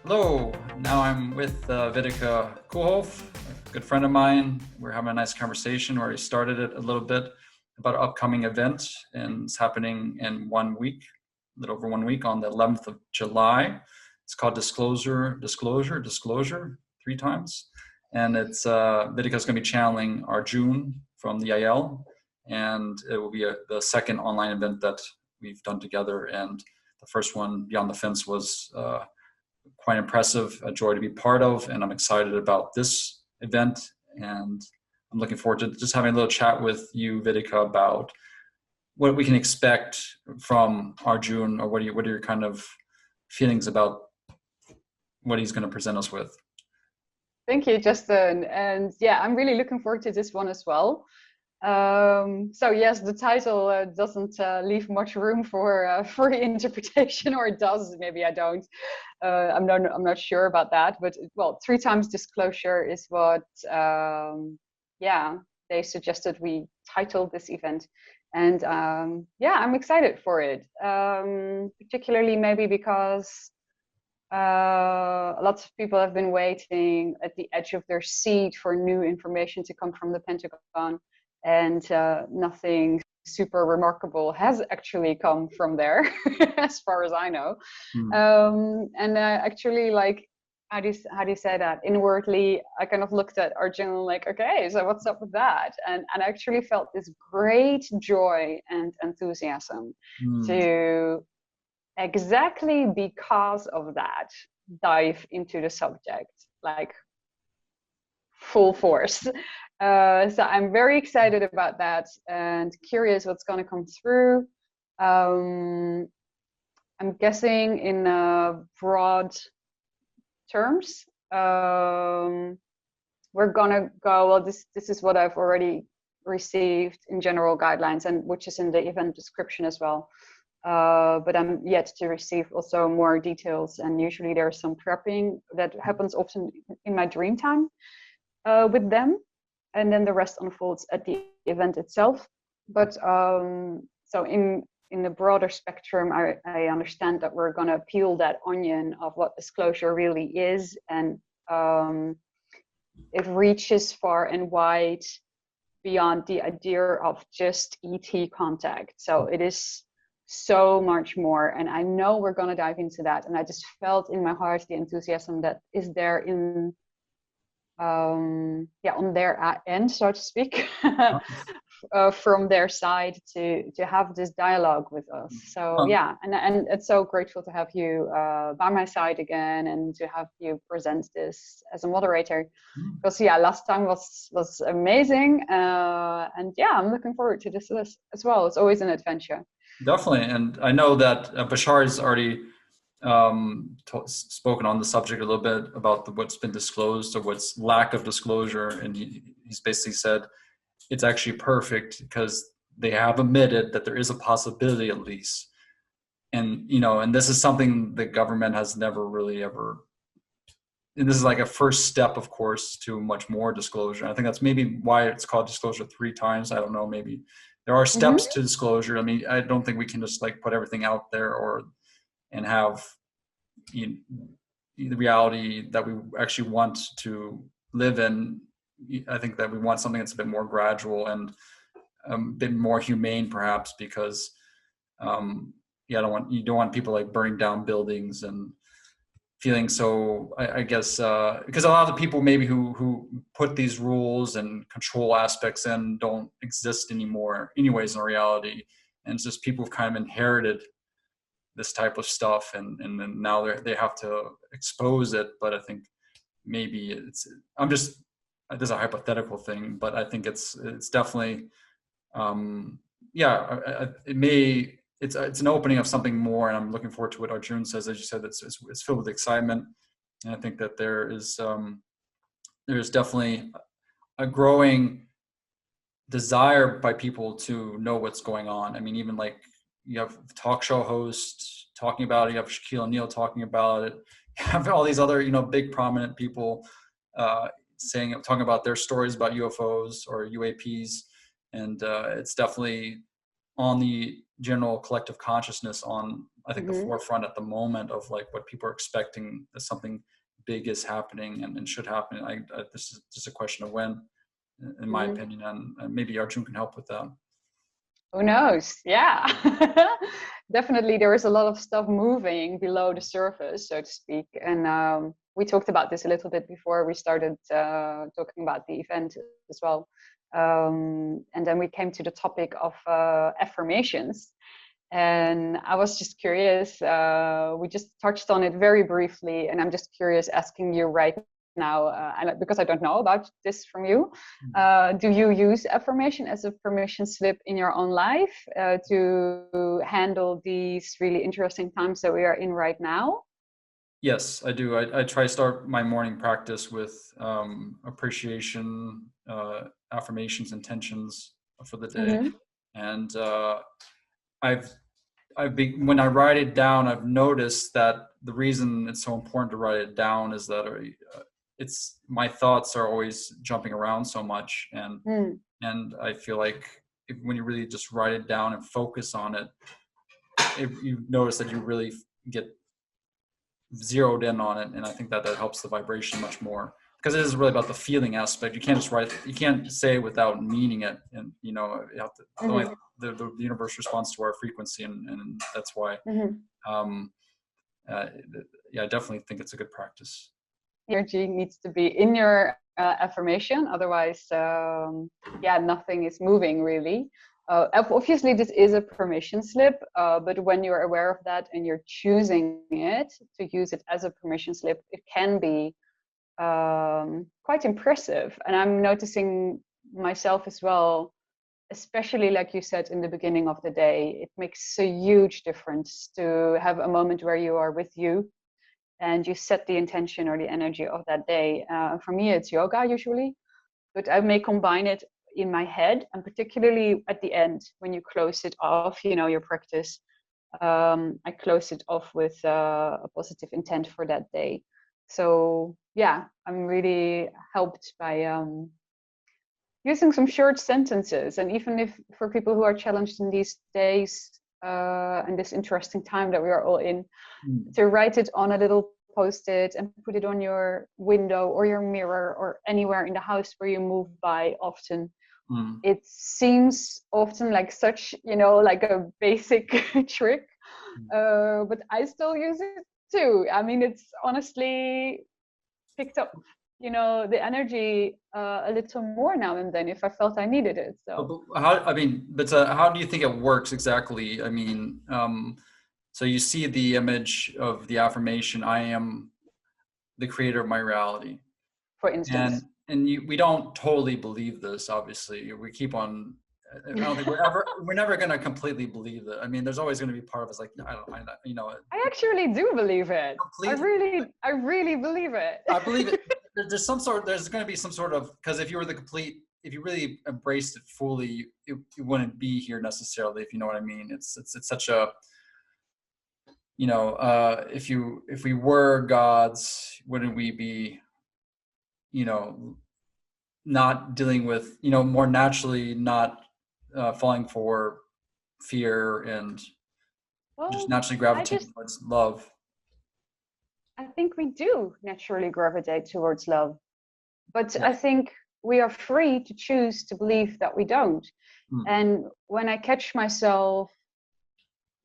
Hello, now I'm with Wieteke Koolhof, a good friend of mine. We're having a nice conversation where he started it a little bit about an upcoming event, and it's happening in 1 week, a little over 1 week on the 11th of July. It's called Disclosure, 3 times. And it's Wieteke is going to be channeling Arjun from the IL, and it will be the second online event that we've done together. And the first one, Beyond the Fence, was quite impressive, a joy to be part of, and I'm excited about this event. And I'm looking forward to just having a little chat with you, Wieteke, about what we can expect from Arjun, or what are your kind of feelings about what he's going to present us with? Thank you, Justin. And yeah, I'm really looking forward to this one as well. So yes, the title doesn't leave much room for interpretation, or it does. Maybe I don't. I'm not sure about that. But well, 3 times disclosure is what they suggested we title this event, and I'm excited for it. Particularly maybe because lots of people have been waiting at the edge of their seat for new information to come from the Pentagon. And nothing super remarkable has actually come from there, as far as I know. Actually, like, how do you say that? Inwardly, I kind of looked at Arjun like, okay, so what's up with that? And I actually felt this great joy and enthusiasm to exactly because of that dive into the subject, like full force. So I'm very excited about that and curious what's going to come through. I'm guessing in broad terms, we're going to go, well, this is what I've already received in general guidelines, and which is in the event description as well. But I'm yet to receive also more details, and usually there's some prepping that happens often in my dream time with them, and then the rest unfolds at the event itself. But so in the broader spectrum, I understand that we're going to peel that onion of what disclosure really is, and it reaches far and wide beyond the idea of just ET contact. So it is so much more, and I know we're going to dive into that, and I just felt in my heart the enthusiasm that is there in on their end, so to speak, from their side to have this dialogue with us. So yeah, and it's so grateful to have you by my side again, and to have you present this as a moderator, because last time was amazing, and yeah, I'm looking forward to this as well. It's always an adventure. Definitely. And I know that Bashar has already spoken on the subject a little bit about what's been disclosed or what's lack of disclosure, and he's basically said it's actually perfect because they have admitted that there is a possibility, at least. And and this is something the government has never really ever, and this is like a first step, of course, to much more disclosure. I think that's maybe why it's called disclosure 3 times. I don't know, maybe there are steps to disclosure. I mean, I don't think we can just like put everything out there and have the reality that we actually want to live in. I think that we want something that's a bit more gradual and a bit more humane, perhaps, because you don't want people like burning down buildings and feeling so, I guess, because a lot of the people maybe who put these rules and control aspects in don't exist anymore anyways in reality, and it's just people who've kind of inherited this type of stuff, and then now they have to expose it. But I think maybe this is a hypothetical thing, but I think it's definitely it's an opening of something more, and I'm looking forward to what Arjun says. As you said, it's filled with excitement, and I think that there's definitely a growing desire by people to know what's going on. I mean, even like you have talk show hosts talking about it, you have Shaquille O'Neal talking about it, you have all these other big prominent people talking about their stories about UFOs or UAPs, and it's definitely on the general collective consciousness, on I think the forefront at the moment of like what people are expecting, that something big is happening and should happen. This is just a question of when, in my opinion, and maybe Arjun can help with that. Who knows? Yeah. Definitely there is a lot of stuff moving below the surface, so to speak. And we talked about this a little bit before we started talking about the event as well. And then we came to the topic of affirmations. And I was just curious, we just touched on it very briefly, and I'm just curious asking you right now, because I don't know about this from you, do you use affirmation as a permission slip in your own life to handle these really interesting times that we are in right now? Yes, I do. I try to start my morning practice with appreciation, affirmations, intentions for the day. And when I write it down, I've noticed that the reason it's so important to write it down is that it's my thoughts are always jumping around so much, and I feel like when you really just write it down and focus on it, you notice that you really get zeroed in on it, and I think that helps the vibration much more, because it is really about the feeling aspect. You can't just you can't say it without meaning it, and you have to, the universe responds to our frequency, and that's why yeah, I definitely think it's a good practice. Energy needs to be in your affirmation, otherwise nothing is moving really. Obviously this is a permission slip, but when you're aware of that and you're choosing it to use it as a permission slip, it can be quite impressive. And I'm noticing myself as well, especially like you said in the beginning of the day, it makes a huge difference to have a moment where you are with you and you set the intention or the energy of that day. For me, it's yoga usually, but I may combine it in my head, and particularly at the end when you close it off, your practice. I close it off with a positive intent for that day. So yeah, I'm really helped by using some short sentences, and even if for people who are challenged in these days and this interesting time that we are all in, to write it on a little post-it and put it on your window or your mirror or anywhere in the house where you move by often. It seems often like such, like a basic trick, but I still use it too. I mean, it's honestly picked up the energy a little more now and then if I felt I needed it. So how do you think it works exactly? I mean, so you see the image of the affirmation, I am the creator of my reality, for instance, and we don't totally believe this, obviously. We keep on, I don't think we're never going to completely believe it. I mean, there's always going to be part of us like, I actually do believe it. I really believe it. I believe it. There's going to be some sort of, because if you really embraced it fully, it wouldn't be here necessarily, if you know what I mean. It's such a, if we were gods, wouldn't we be, not dealing with, more naturally not falling for fear and just naturally gravitating towards love? I think we do naturally gravitate towards love, but Yeah. I think we are free to choose to believe that we don't. And when I catch myself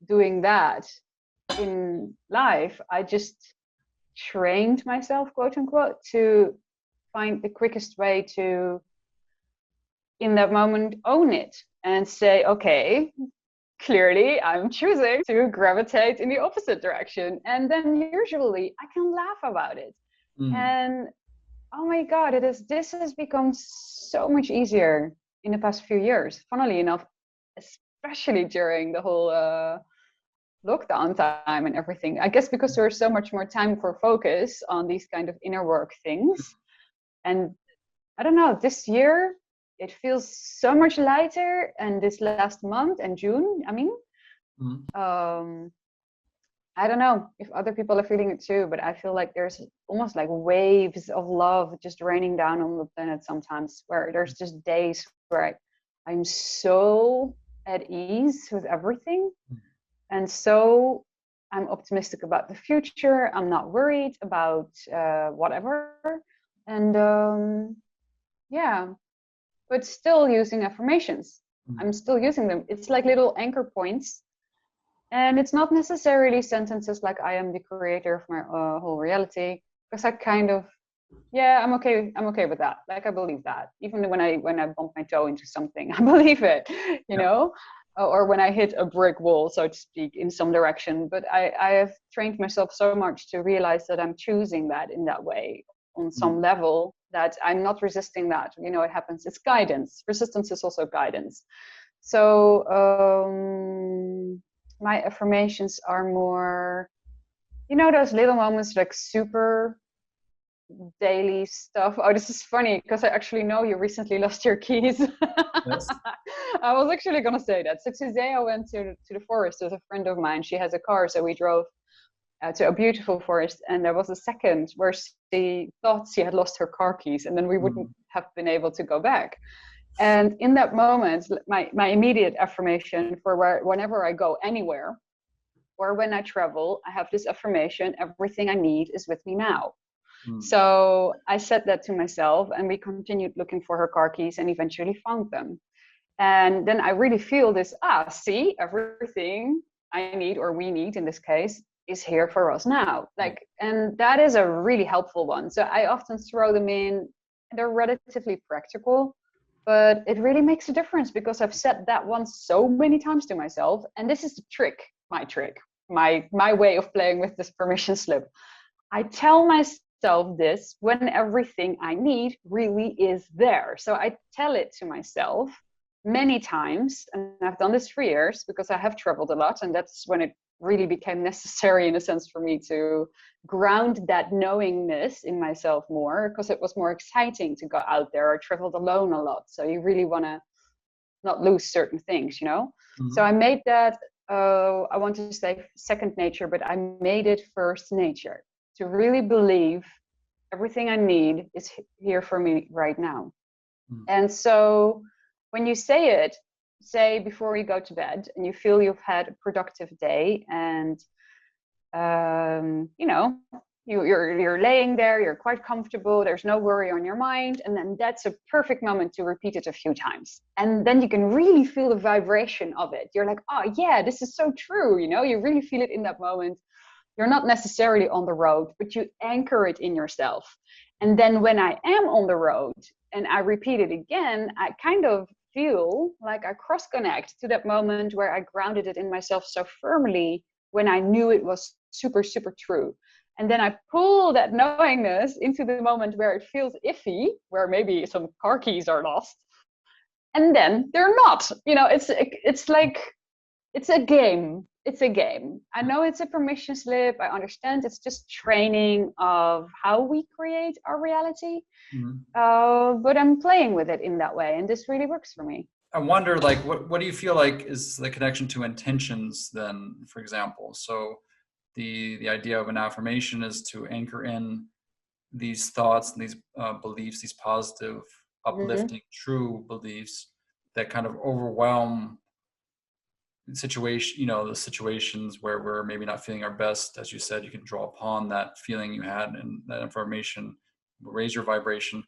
doing that in life, I just trained myself, quote unquote, to find the quickest way to, in that moment, own it and say, okay, clearly I'm choosing to gravitate in the opposite direction. And then usually I can laugh about it. And oh my God, this has become so much easier in the past few years, funnily enough, especially during the whole lockdown time and everything. I guess because there's so much more time for focus on these kind of inner work things. And I don't know, this year it feels so much lighter. And this last month and June, I mean, I don't know if other people are feeling it too, but I feel like there's almost like waves of love just raining down on the planet sometimes, where there's just days where I'm so at ease with everything. And so I'm optimistic about the future. I'm not worried about whatever. And yeah, but still using affirmations. I'm still using them. It's like little anchor points. And it's not necessarily sentences like I am the creator of my whole reality, because I kind of, yeah, I'm okay with that. Like I believe that. Even when I bump my toe into something, I believe it, you Yeah. know? Or when I hit a brick wall, so to speak, in some direction. But I have trained myself so much to realize that I'm choosing that in that way on some level, that I'm not resisting that. You know, it happens. It's guidance. Resistance is also guidance. So my affirmations are more, you know, those little moments, like super daily stuff. Oh, this is funny because I actually know you recently lost your keys. Yes. I was actually gonna say that. So today I went to the forest with a friend of mine. She has a car, so we drove to a beautiful forest, and there was a second where she thought she had lost her car keys, and then we wouldn't have been able to go back. And in that moment, my immediate affirmation for whenever I go anywhere or when I travel, I have this affirmation: everything I need is with me now. So I said that to myself, and we continued looking for her car keys and eventually found them. And then I really feel this, see, everything I need, or we need in this case, is here for us now. Like, and that is a really helpful one. So I often throw them in. They're relatively practical, but it really makes a difference because I've said that one so many times to myself. And this is the trick, my way of playing with this permission slip. I tell myself this when everything I need really is there. So I tell it to myself many times, and I've done this for years because I have traveled a lot, and that's when it really became necessary in a sense for me to ground that knowingness in myself more, because it was more exciting to go out there. I traveled alone a lot, so you really want to not lose certain things, you know. So I made that I want to say second nature, but I made it first nature, to really believe everything I need is here for me right now. And so when you say it, say before you go to bed and you feel you've had a productive day, and you know, you're laying there, you're quite comfortable, there's no worry on your mind, and then that's a perfect moment to repeat it a few times. And then you can really feel the vibration of it. You're like, oh yeah, this is so true, you know, you really feel it in that moment. You're not necessarily on the road, but you anchor it in yourself. And then when I am on the road and I repeat it again, I kind of feel like I cross connect to that moment where I grounded it in myself so firmly when I knew it was super, super true. And then I pull that knowingness into the moment where it feels iffy, where maybe some car keys are lost. And then they're not. You know, it's like, it's a game. It's a game. I know it's a permission slip. I understand it's just training of how we create our reality. But I'm playing with it in that way, and this really works for me. I wonder, like, what do you feel like is the connection to intentions then, for example? So the idea of an affirmation is to anchor in these thoughts and these beliefs, these positive, uplifting, true beliefs that kind of overwhelm situation, you know, the situations where we're maybe not feeling our best. As you said, you can draw upon that feeling you had, and that information raise your vibration.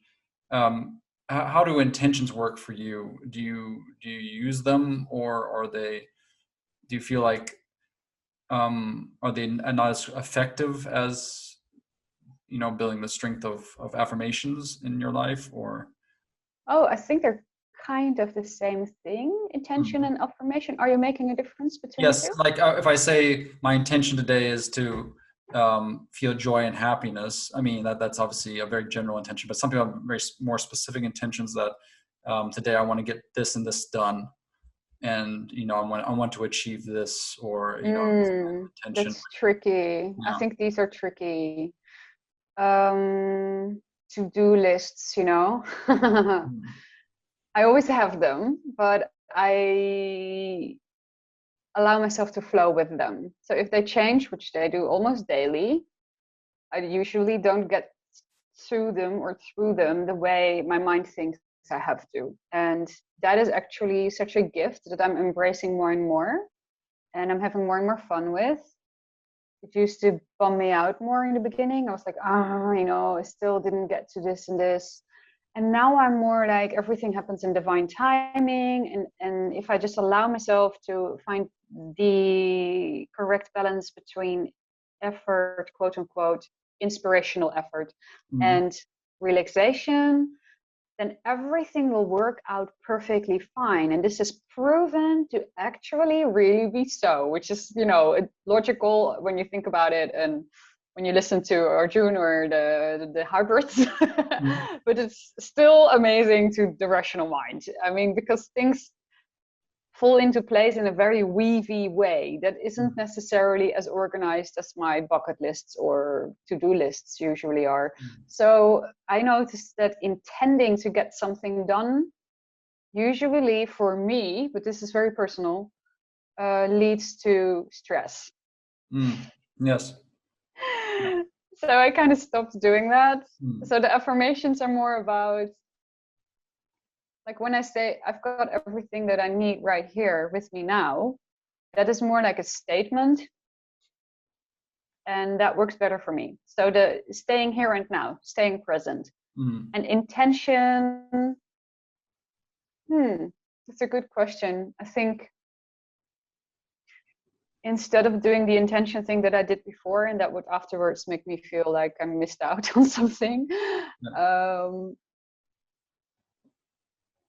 How do intentions work for you? Do you use them, or are they, do you feel like are they not as effective as, you know, building the strength of affirmations in your life? Or Oh, I think they're kind of the same thing, intention and affirmation. Are you making a difference between the yes, two? like if I say my intention today is to feel joy and happiness, I mean that's obviously a very general intention, but some people have very more specific intentions that today I want to get this and this done, and you know I want to achieve this, or you know, this kind of intention. That's tricky. I Yeah. think these are tricky. To-do lists, you know. I always have them, but I allow myself to flow with them. So if they change, which they do almost daily, I usually don't get through them the way my mind thinks I have to. And that is actually such a gift that I'm embracing more and more. And I'm having more and more fun with. It used to bum me out more in the beginning. I was like, I still didn't get to this and this. And now I'm more like everything happens in divine timing. And if I just allow myself to find the correct balance between effort, quote unquote, inspirational effort, and relaxation, then everything will work out perfectly fine. And this is proven to actually really be so, which is, logical when you think about it and when you listen to Arjun or the hybrids. But it's still amazing to the rational mind. I mean, because things fall into place in a very weavy way that isn't necessarily as organized as my bucket lists or to-do lists usually are. So I noticed that intending to get something done, usually for me, but this is very personal, leads to stress. Yes. So I kind of stopped doing that. So the affirmations are more about, like when I say I've got everything that I need right here with me now, that is more like a statement. And that works better for me. So the staying here and now, staying present. And intention, that's a good question. I think instead of doing the intention thing that I did before, and that would afterwards make me feel like I missed out on something,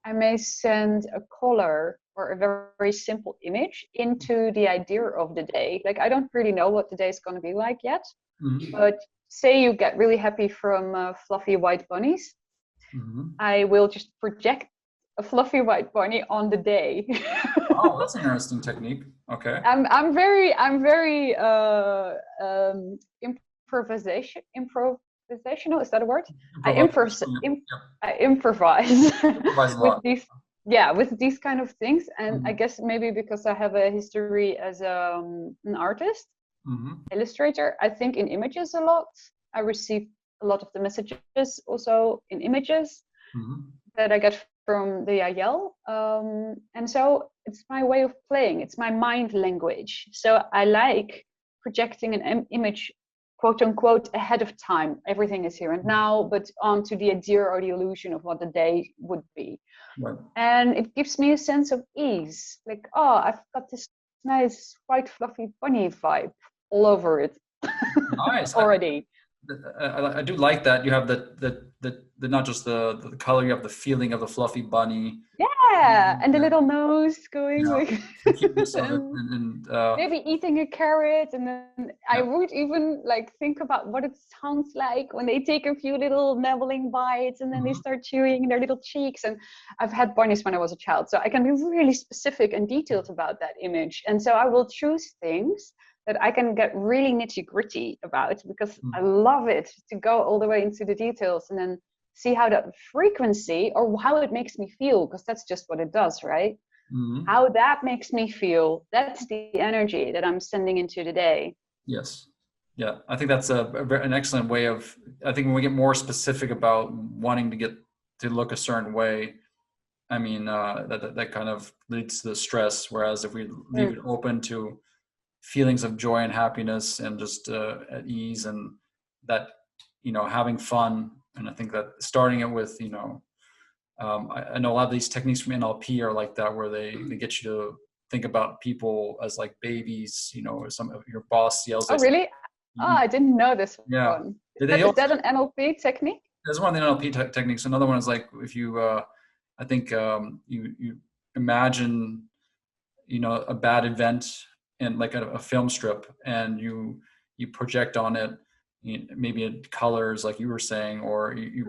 I may send a color or a very simple image into the idea of the day. Like, I don't really know what the day is going to be like yet, but say you get really happy from fluffy white bunnies, I will just project a fluffy white bunny on the day. Oh, that's an interesting technique. Okay. I'm very improvisational, is that a word? I improvise with these kind of things. And I guess maybe because I have a history as an artist, illustrator, I think in images a lot. I receive a lot of the messages also in images that I get from the Yael. And so it's my way of playing. It's my mind language. So I like projecting an image, quote unquote, ahead of time. Everything is here and now, but onto the idea or the illusion of what the day would be. Right. And it gives me a sense of ease. Like, I've got this nice white fluffy bunny vibe all over it. Nice. Already. I do like that. You have the not just the color, you have the feeling of the fluffy bunny. Yeah, and the little nose going like. Maybe eating a carrot, and then I would even like think about what it sounds like when they take a few little nibbling bites, and then they start chewing their little cheeks. And I've had bunnies when I was a child, so I can be really specific and detailed about that image. And so I will choose things that I can get really nitty gritty about, because I love it to go all the way into the details and then see how that frequency or how it makes me feel, because that's just what it does, right? How that makes me feel, that's the energy that I'm sending into the day. Yes. Yeah, I think that's an excellent way of, I think when we get more specific about wanting to get to look a certain way, I mean, that kind of leads to the stress. Whereas if we leave it open to feelings of joy and happiness and just at ease, and that, having fun. And I think that starting it with, I know a lot of these techniques from NLP are like that, where they get you to think about people as like babies, or some of your boss yells. Oh, really? I didn't know this one. Is that an NLP technique? There's one of the NLP techniques. Another one is like, if you, I think you imagine, a bad event in like a film strip, and you project on it, maybe in colors like you were saying, or you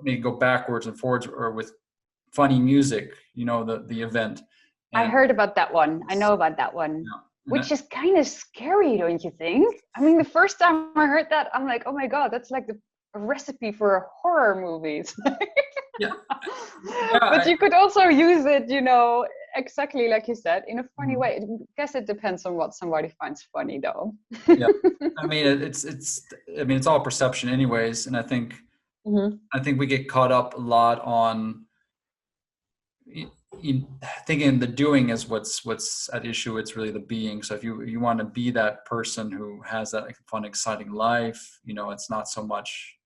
maybe go backwards and forwards, or with funny music, the event. And I heard about that one. I know about that one. Which is kind of scary, don't you think? I mean, the first time I heard that, I'm like, oh my God, that's like a recipe for a horror movie. But you could also use it, exactly like you said, in a funny way. I guess it depends on what somebody finds funny, though. I mean, it's all perception anyways. And I think we get caught up a lot on thinking the doing is what's at issue. It's really the being. So if you want to be that person who has that fun, exciting life, it's not so much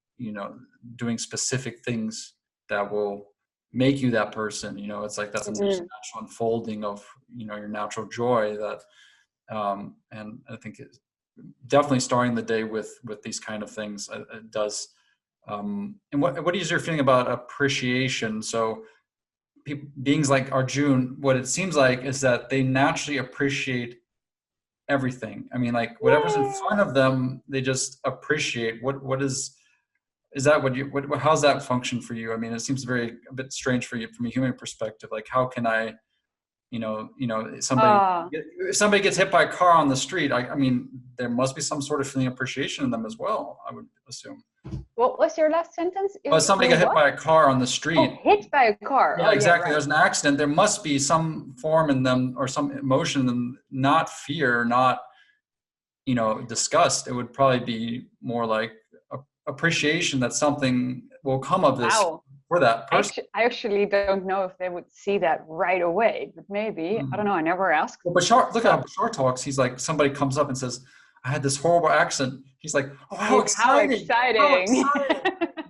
doing specific things that will make you that person. It's like that's a natural unfolding of your natural joy. That and I think it's definitely starting the day with these kind of things. It does. And what is your feeling about appreciation? So beings like Arjun, what it seems like is that they naturally appreciate everything. I mean, like whatever's in front of them, they just appreciate. What is that? How's that function for you? I mean, it seems a bit strange for you from a human perspective. Like, how can I, if somebody gets hit by a car on the street, I mean, there must be some sort of feeling of appreciation in them as well, I would assume. What was your last sentence? Well, somebody got hit by a car on the street. Oh, hit by a car. Yeah, exactly. Right. There's an accident. There must be some form in them or some emotion in them, not fear, not, disgust. It would probably be more like appreciation that something will come of this for that person. I actually don't know if they would see that right away, but maybe. I don't know. I never asked. Well, Bashar, look at how Bashar talks. He's like, somebody comes up and says, I had this horrible accident. He's like, oh, how exciting. How exciting.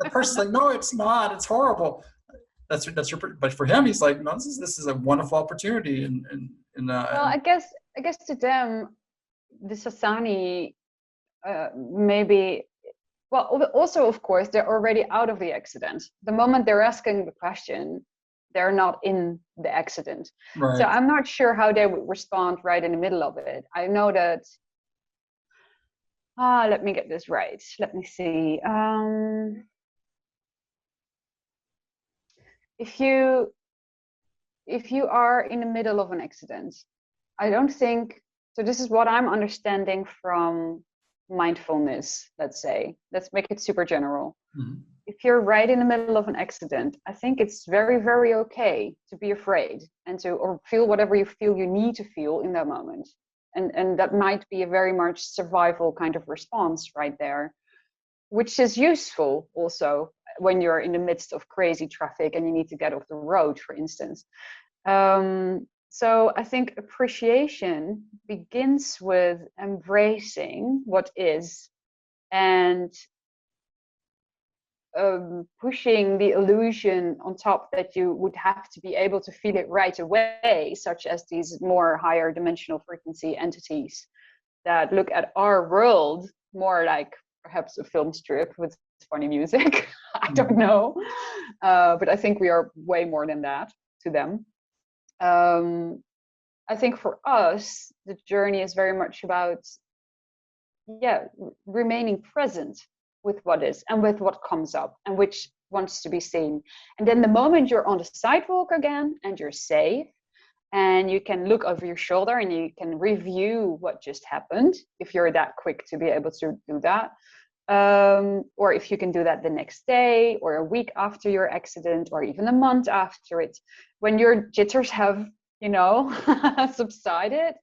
The person's like, no, it's not. It's horrible. That's your. But for him, he's like, no, this is a wonderful opportunity. Well, I guess to them, the Sasani, maybe. Well, also of course they're already out of the accident. The moment they're asking the question, they're not in the accident. Right. So I'm not sure how they would respond right in the middle of it. I know that. Let me get this right. Let me see. If you are in the middle of an accident, I don't think so. This is what I'm understanding from mindfulness. Let's make it super general. Mm-hmm. If you're right in the middle of an accident, I think it's very, very okay to be afraid and or feel whatever you feel you need to feel in that moment. And that might be a very much survival kind of response right there, which is useful also when you're in the midst of crazy traffic and you need to get off the road, for instance. So I think appreciation begins with embracing what is and pushing the illusion on top that you would have to be able to feel it right away, such as these more higher dimensional frequency entities that look at our world more like perhaps a film strip with funny music. I don't know. But I think we are way more than that to them. I think for us, the journey is very much about, remaining present with what is and with what comes up and which wants to be seen. And then the moment you're on the sidewalk again and you're safe and you can look over your shoulder and you can review what just happened, if you're that quick to be able to do that, or if you can do that the next day or a week after your accident or even a month after it, when your jitters have, subsided,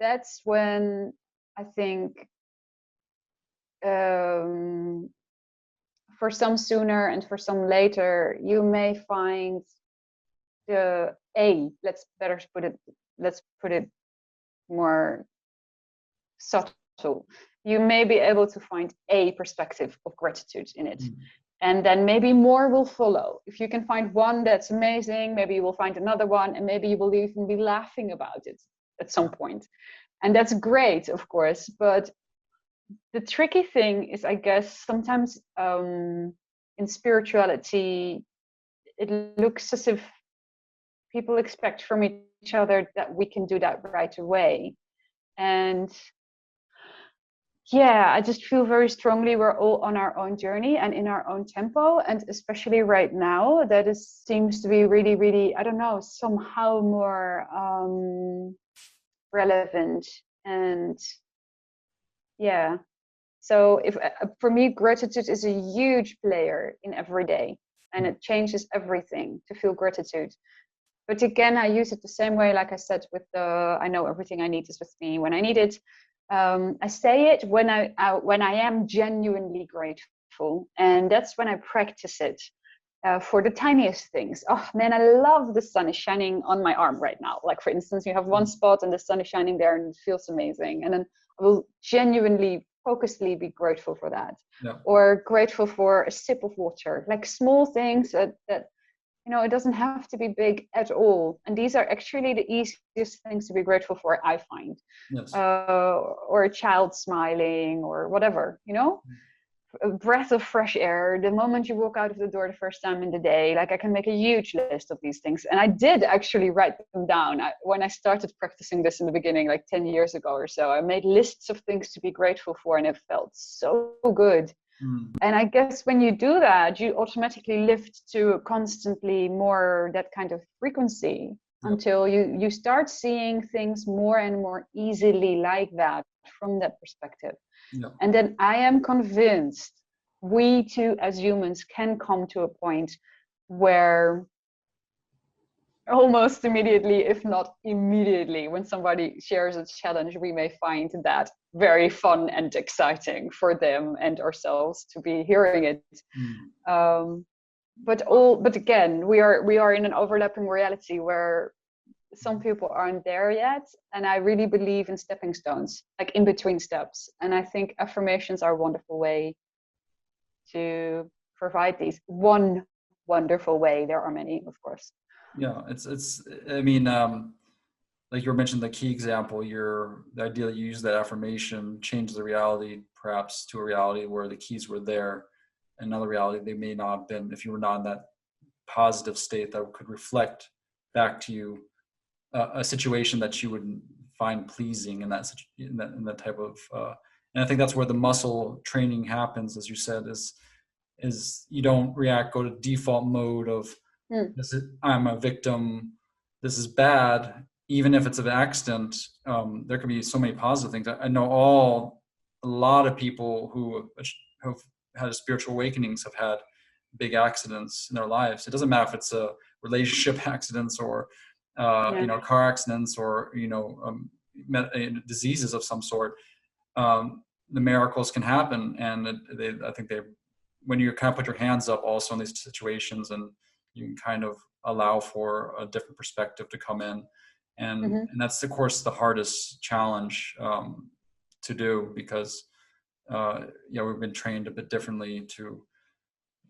that's when I think for some sooner and for some later, you may find let's put it more subtle. You may be able to find a perspective of gratitude in it. And then maybe more will follow. If you can find one that's amazing, maybe you will find another one, and maybe you will even be laughing about it at some point. And that's great, of course. But the tricky thing is, I guess, sometimes in spirituality, it looks as if people expect from each other that we can do that right away. And I just feel very strongly we're all on our own journey and in our own tempo. And especially right now, that seems to be really, really, I don't know, somehow more relevant. And so for me, gratitude is a huge player in every day, and it changes everything to feel gratitude. But again, I use it the same way, like I said, with I know everything I need is with me when I need it. I say it when I am genuinely grateful, and that's when I practice it. for the tiniest things. Oh man, I love the sun is shining on my arm right now. Like for instance, you have one spot and the sun is shining there and it feels amazing. And then I will genuinely, focusedly be grateful for that. Yeah. Or grateful for a sip of water, like small things that it doesn't have to be big at all. And these are actually the easiest things to be grateful for, I find. Yes. Or a child smiling or whatever, a breath of fresh air, the moment you walk out of the door the first time in the day. Like I can make a huge list of these things. And I did actually write them down. When I started practicing this in the beginning, like 10 years ago or so, I made lists of things to be grateful for, and it felt so good. And I guess when you do that, you automatically lift to constantly more that kind of frequency until you start seeing things more and more easily like that from that perspective. And then I am convinced we too, as humans, can come to a point where almost immediately, if not immediately, when somebody shares a challenge, we may find that very fun and exciting for them and ourselves to be hearing it. But again, we are in an overlapping reality where some people aren't there yet, and I really believe in stepping stones, like in between steps. And I think affirmations are a wonderful way to provide these. One wonderful way. There are many, of course. Yeah, it's I mean, like you were mentioning the key example, the idea that you use that affirmation changes the reality perhaps to a reality where the keys were there. Another reality they may not have been if you were not in that positive state that could reflect back to you a situation that you would find pleasing in that type of and I think that's where the muscle training happens, as you said, is you don't go to default mode of I'm a victim, this is bad. Even if it's an accident, there can be so many positive things. I know a lot of people who have had spiritual awakenings have had big accidents in their lives. It doesn't matter if it's a relationship accidents or car accidents or diseases of some sort. The miracles can happen, and I think when you kind of put your hands up also in these situations, and you can kind of allow for a different perspective to come in, and that's of course the hardest challenge to do, because we've been trained a bit differently to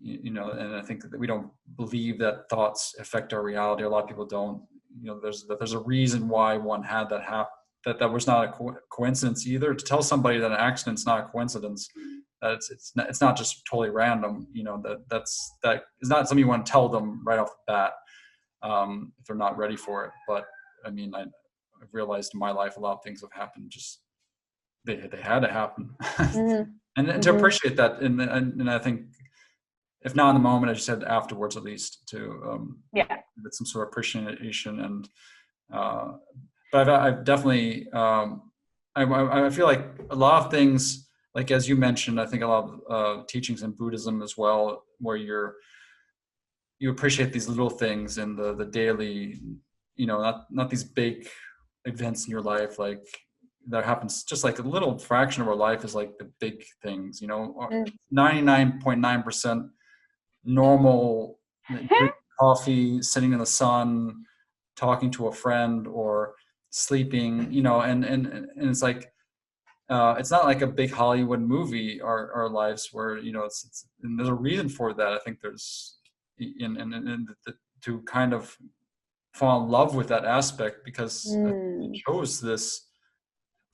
and I think that we don't believe that thoughts affect our reality. A lot of people don't. There's a reason why one had that happen. That was not a coincidence either. To tell somebody that an accident's not a coincidence, that it's not just totally random. That is not something you want to tell them right off the bat if they're not ready for it. But I mean, I've realized in my life a lot of things have happened. Just they had to happen, and to appreciate that, and I think, if not in the moment, I just said afterwards, at least, to with some sort of appreciation. And but I've definitely I feel like a lot of things, like as you mentioned, I think a lot of teachings in Buddhism as well, where you appreciate these little things in the daily, not these big events in your life, like that happens, just like a little fraction of our life is like the big things, 99.9% normal, drinking coffee, sitting in the sun, talking to a friend, or sleeping, and it's like it's not like a big Hollywood movie, our lives, where it's and there's a reason for that. I think there's to kind of fall in love with that aspect, because it chose this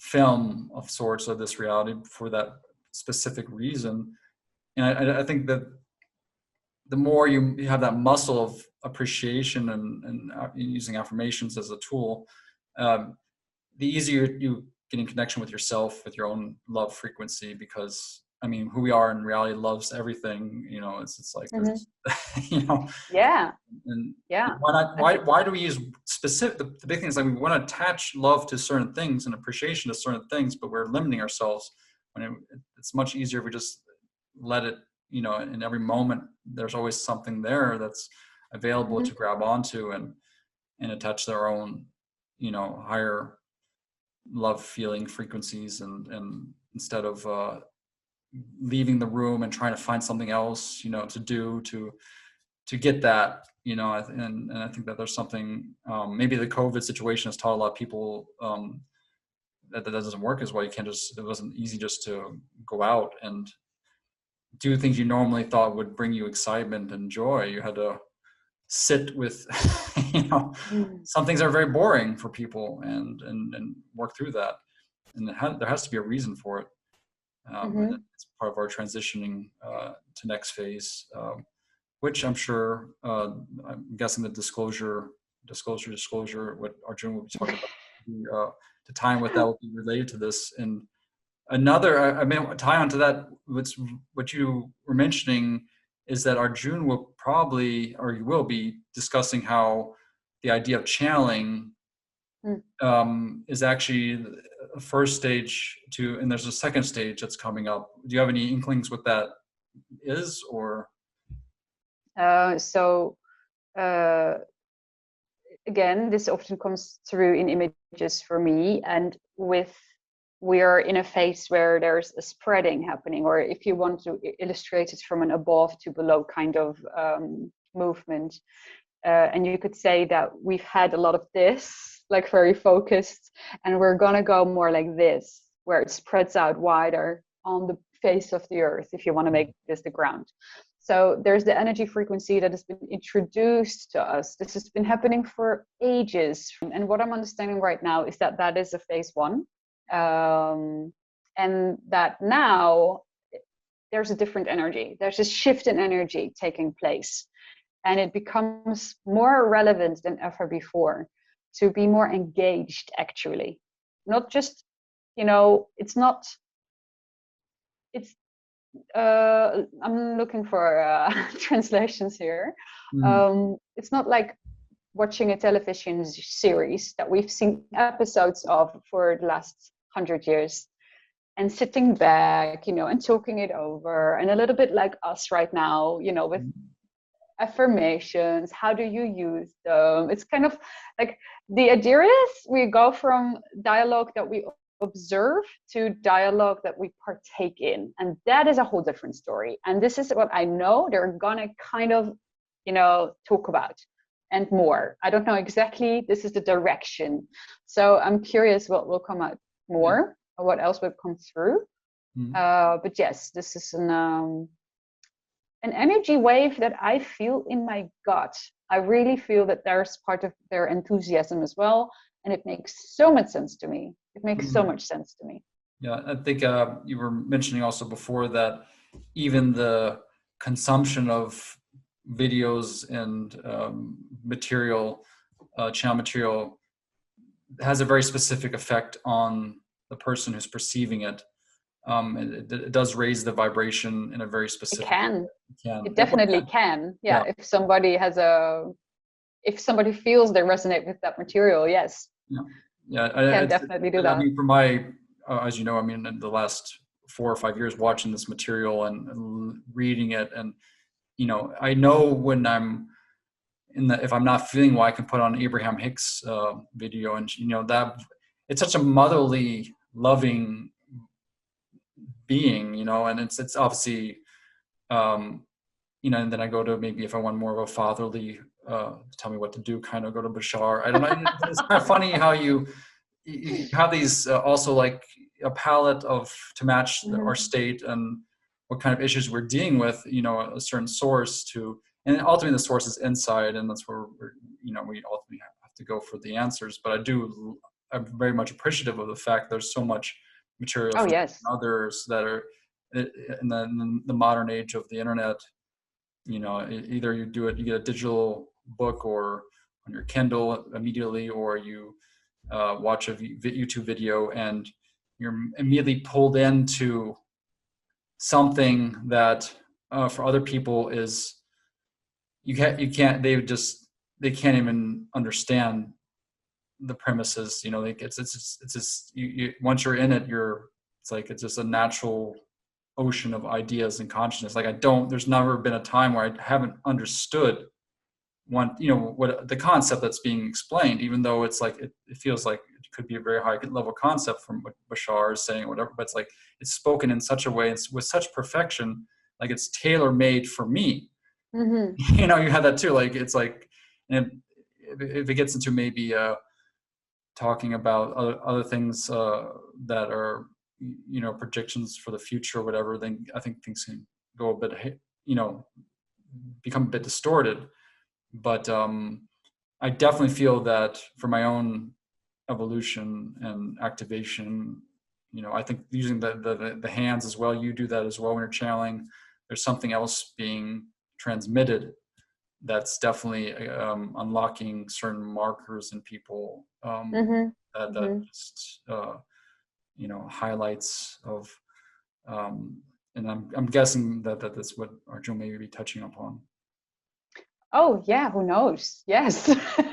film of sorts, of this reality, for that specific reason. And I think that the more you have that muscle of appreciation and using affirmations as a tool, the easier you get in connection with yourself, with your own love frequency, because I mean, who we are in reality loves everything. It's like there's, and why not? Why do we use specific? The big thing is, like, we want to attach love to certain things and appreciation to certain things, but we're limiting ourselves. When it's much easier if we just let it. In every moment, there's always something there that's available to grab onto and attach their own, higher love feeling frequencies, and instead of leaving the room and trying to find something else, to do, to to get that, you know, and I think that there's something, maybe the COVID situation has taught a lot of people that doesn't work as well. You can't just, it wasn't easy just to go out and do things you normally thought would bring you excitement and joy. You had to sit with, you know, some things are very boring for people, and work through that. And there has to be a reason for it. And it's part of our transitioning to next phase, which I'm sure, I'm guessing the disclosure, what Arjun will be talking about, the time with that will be related to this. And another, I mean, tie on to that, what you were mentioning is that Arjun will probably, or you will be discussing how the idea of channeling is actually a first stage to, and there's a second stage that's coming up. Do you have any inklings what that is, or? Again, this often comes through in images for me, and we are in a phase where there's a spreading happening, or if you want to illustrate it from an above to below kind of movement. And you could say that we've had a lot of this, like very focused, and we're gonna go more like this, where it spreads out wider on the face of the earth, if you want to make this the ground. So there's the energy frequency that has been introduced to us. This has been happening for ages. And what I'm understanding right now is that that is a phase one. And that now there's a different energy. There's a shift in energy taking place. And it becomes more relevant than ever before to be more engaged, actually. Not just, you know, I'm looking for translations here. It's not like watching a television series that we've seen episodes of for the last 100 years and sitting back, you know, and talking it over, and a little bit like us right now, you know, with affirmations. How do you use them? It's kind of like the idea is we go from dialogue that we observe to dialogue that we partake in, and that is a whole different story. And this is what I know they're gonna kind of, you know, talk about and more. I don't know exactly. This is the direction. So I'm curious what will come out more, or what else will come through. But yes, this is an energy wave that I feel in my gut. I really feel that there's part of their enthusiasm as well, and it makes so much sense to me. It makes so much sense to me. Yeah, I think you were mentioning also before that even the consumption of videos and material, channel material, has a very specific effect on the person who's perceiving it. It does raise the vibration in a very specific way. It definitely can. Yeah, if somebody feels they resonate with that material, yes. I can definitely do that. I mean, for my, as you know, I mean, in the last 4 or 5 years watching this material and reading it, and, you know, I know when I'm if I'm not feeling well, I can put on Abraham Hicks video, and, you know, that it's such a motherly, loving being, you know, and it's obviously, you know, and then I go to, maybe if I want more of a fatherly, tell me what to do, kind of go to Bashar. I don't know. It's kind of funny how you have these also like a palette to match our state and what kind of issues we're dealing with, you know, a certain source to, and ultimately the source is inside, and that's where we ultimately have to go for the answers. But I'm very much appreciative of the fact there's so much material from others that are in the modern age of the internet. You know, either you get a digital book or on your Kindle immediately, or you watch a YouTube video and you're immediately pulled into something that for other people is they can't even understand the premises. You know, like it's just once you're in it, it's just a natural ocean of ideas and consciousness. Like there's never been a time where I haven't understood what the concept that's being explained, even though it's like it feels like it could be a very high level concept from what Bashar is saying or whatever, but it's like it's spoken in such a way, it's with such perfection, like it's tailor made for me. Mm-hmm. You know, you have that too. Like it's like, and if it gets into maybe talking about other things that are, you know, predictions for the future or whatever, then I think things can go a bit, you know, become a bit distorted. But I definitely feel that for my own evolution and activation, you know, I think using the hands as well, you do that as well when you're channeling. There's something else being transmitted that's definitely unlocking certain markers in people, Mm-hmm. that Mm-hmm. just you know, highlights of, and I'm guessing that's what Arjun may be touching upon. Oh yeah, who knows? Yes,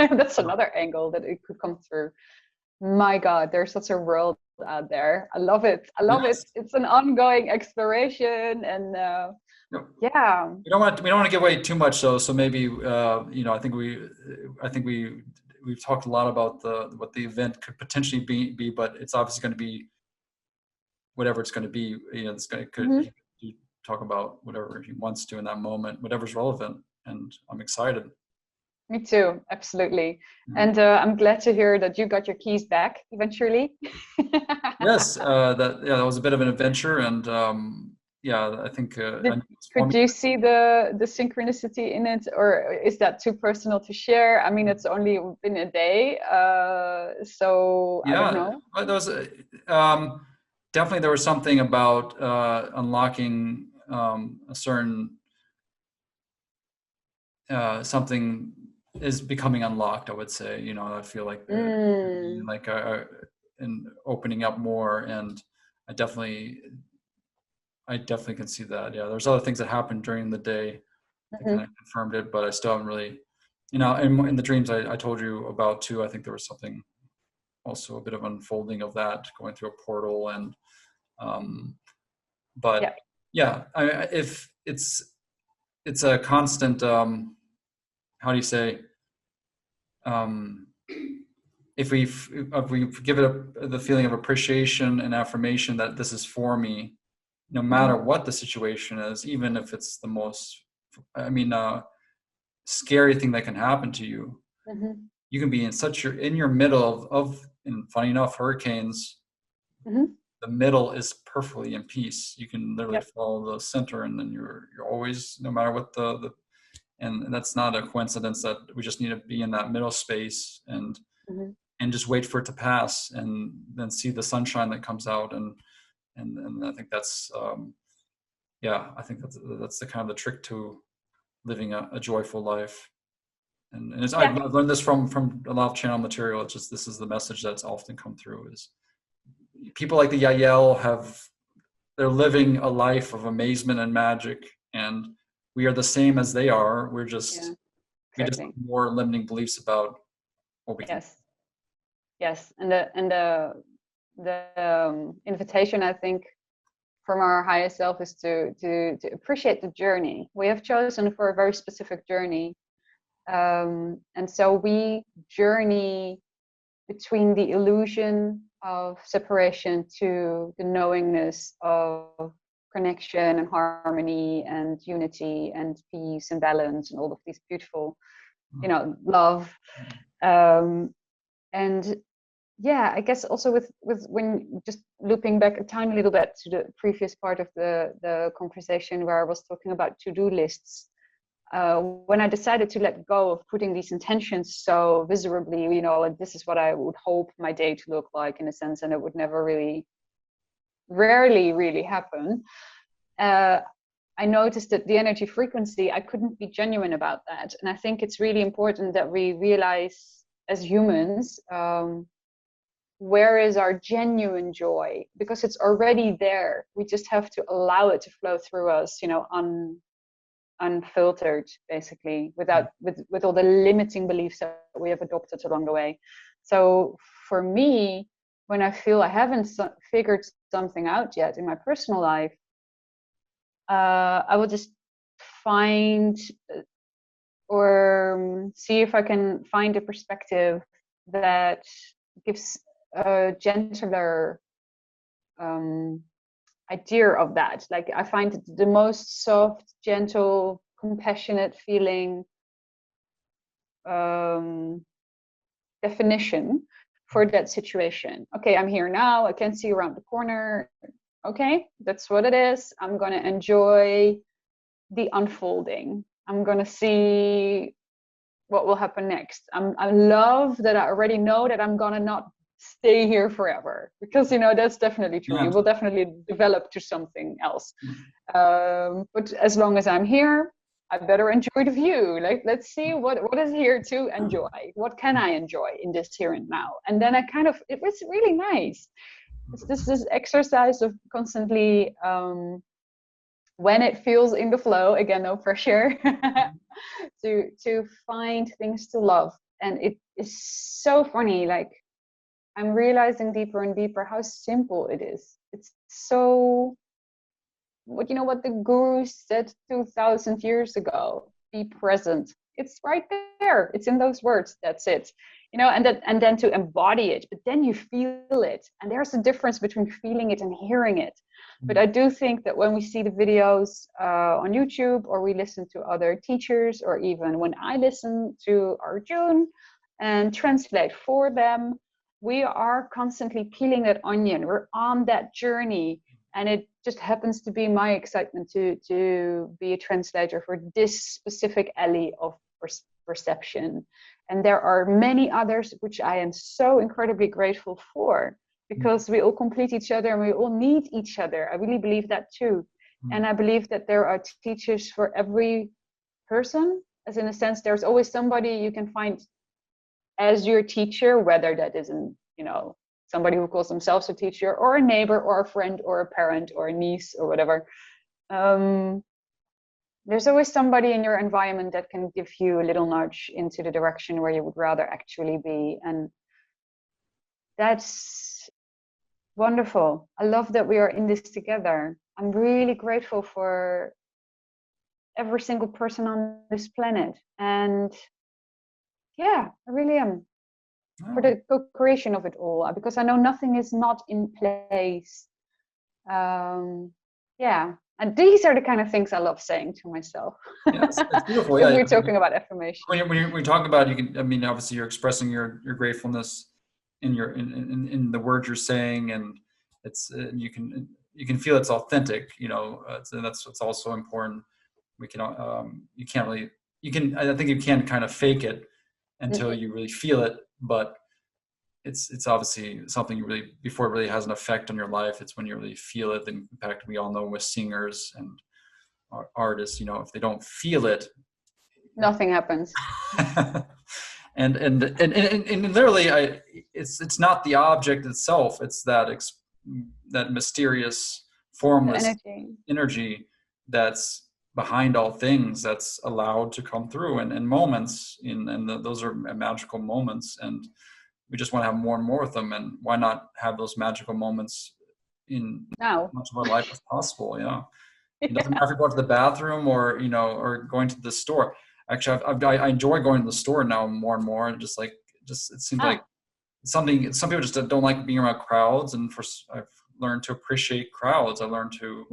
that's another angle that it could come through. My God, there's such a world out there. I love it. I love it. Yes. It's an ongoing exploration, and Yep. yeah. We don't want to give away too much though. So maybe you know, I think we've talked a lot about the what the event could potentially be, but it's obviously going to be whatever it's going to be. You know, it's going to could Mm-hmm. he talk about whatever he wants to in that moment, whatever's relevant, and I'm excited. Me too, absolutely. Mhm. And I'm glad to hear that you got your keys back eventually. Yes, that was a bit of an adventure, and yeah, I think Did, it's for could me. you see the synchronicity in it, or is that too personal to share? I mean, it's only been a day, so I don't Yeah, know. but there was definitely there was something about unlocking a certain something is becoming unlocked. I would say, you know, I feel like Mm, like and opening up more, and I definitely I definitely can see that. Yeah, there's other things that happened during the day that kind mhm. of confirmed it, but I still haven't really, you know, in the dreams I told you about too. I think there was something also a bit of unfolding of that going through a portal and. Um, Yeah, but yeah, if it's a constant, how do you say, um, if we give it the feeling of appreciation and affirmation that this is for me, no matter mhm, what the situation is, even if it's the most, I mean, scary thing that can happen to you, mhm, you can be in such in your middle of, and funny enough, hurricanes, mhm. the middle is perfectly in peace. You can literally Yep. follow the center, and then you're always, no matter what the and that's not a coincidence that we just need to be in that middle space Mhm. and just wait for it to pass and then see the sunshine that comes out and I think that's yeah, I think that's the kind of the trick to living a joyful life. And it's, Yeah. I've learned this from a lot of channel material. It's just this is the message that's often come through is people like the Yael have they're living a life of amazement and magic, and we are the same as they are. Yeah. We just Exactly. have more limiting beliefs about what we can. Yes. Yes. And the invitation, I think, from our higher self is to appreciate the journey we have chosen for a very specific journey. And so we journey between the illusion of separation to the knowingness of connection and harmony and unity and peace and balance and all of these beautiful, love. Um, and yeah, I guess also with when just looping back a tiny little bit to the previous part of the conversation where I was talking about to-do lists, when I decided to let go of putting these intentions so visibly, like this is what I would hope my day to look like in a sense, and it would never really, rarely really happen. uh, I noticed that the energy frequency, I couldn't be genuine about that. And I think it's really important that we realize as humans, where is our genuine joy, because it's already there. We just have to allow it to flow through us, unfiltered, basically, with all the limiting beliefs that we have adopted along the way. So for me, when I feel I haven't figured something out yet in my personal life, I will just find or see if I can find a perspective that gives a gentler um, idea of that. Like I find the most soft, gentle, compassionate feeling definition for that situation. Okay, I'm here now. I can see around the corner. Okay, that's what it is. I'm going to enjoy the unfolding. I'm going to see what will happen next. I love that I already know that I'm going to not stay here forever, because, you know, that's definitely true. You will definitely develop to something else. But as long as I'm here, I better enjoy the view. Like, let's see what is here to enjoy. What can I enjoy in this here and now? And then it was really nice. It's this exercise of constantly, when it feels in the flow, again, no pressure, to find things to love. And it is so funny. Like, I'm realizing deeper and deeper how simple it is. It's so, what, you know, what the gurus said 2000 years ago, be present. It's right there. It's in those words. That's it. You know, and then to embody it, but then you feel it. And there's a difference between feeling it and hearing it. But I do think that when we see the videos on YouTube, or we listen to other teachers, or even when I listen to Arjun and translate for them, we are constantly peeling that onion. We're on that journey. And it just happens to be my excitement to be a translator for this specific alley of perception. And there are many others which I am so incredibly grateful for, because we all complete each other and we all need each other. I really believe that too. And I believe that there are teachers for every person, as in a sense, there's always somebody you can find as your teacher, whether that is, you know, somebody who calls themselves a teacher, or a neighbor, or a friend, or a parent, or a niece, or whatever. There's always somebody in your environment that can give you a little nudge into the direction where you would rather actually be. And that's wonderful. I love that we are in this together. I'm really grateful for every single person on this planet. And yeah, I really am. For the co-creation of it all, because I know nothing is not in place. Yeah, and these are the kind of things I love saying to myself. Yes, it's beautiful. If Yeah, we're talking about affirmation. When you talk about, you can, I mean, obviously you're expressing your gratefulness in your in the words you're saying, and it's you can feel it's authentic. You know, and that's what's also important. We can you can't really, you can, I think you can kind of fake it until you really feel it, but it's obviously something you really, before it really has an effect on your life, it's when you really feel it. In fact, we all know with singers and artists, you know, if they don't feel it, nothing happens. and literally, it's not the object itself, it's that mysterious, formless energy that's behind all things, that's allowed to come through, and moments those are magical moments, and we just want to have more and more of them. And why not have those magical moments in as much of our life as possible? You know, it doesn't matter if you go to the bathroom, or, you know, or going to the store. Actually, I enjoy going to the store now more and more. It seems like something. Some people just don't like being around crowds, and I've learned to appreciate crowds. I learned to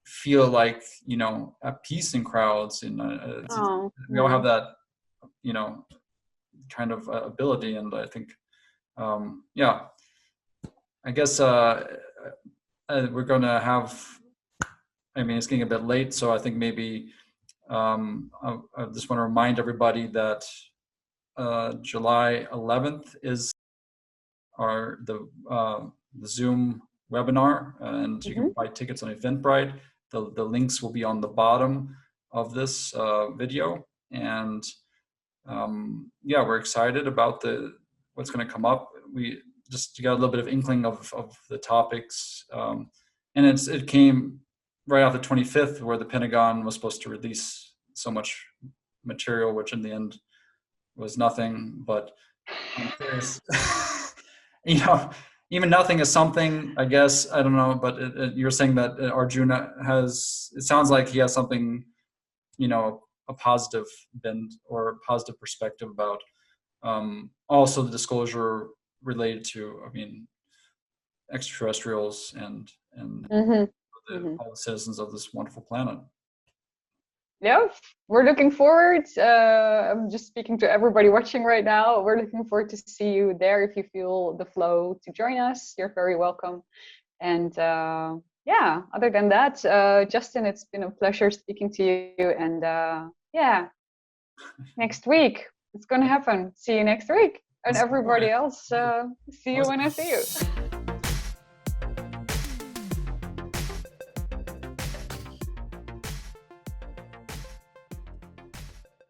feel like, you know, at peace in crowds. And we all have that, you know, kind of ability. And I think, yeah, I guess we're gonna have, I mean, it's getting a bit late, so I think maybe I just want to remind everybody that July 11th is the Zoom webinar, and you can buy tickets on Eventbrite. The links will be on the bottom of this video, and yeah, we're excited about what's going to come up. We just got a little bit of inkling of the topics, and it came right off the 25th, where the Pentagon was supposed to release so much material, which in the end was nothing. But I'm curious, you know, even nothing is something, I guess. I don't know, but you're saying that Arjun has, it sounds like he has something, you know, a positive bend or a positive perspective about also the disclosure related to, I mean, extraterrestrials and all the citizens of this wonderful planet. Yeah, we're looking forward. I'm just speaking to everybody watching right now. We're looking forward to see you there. If you feel the flow to join us, you're very welcome. And yeah, other than that, Justin, it's been a pleasure speaking to you. And yeah, next week it's going to happen. See you next week. And Let's go. everybody else, see you Let's when I see you.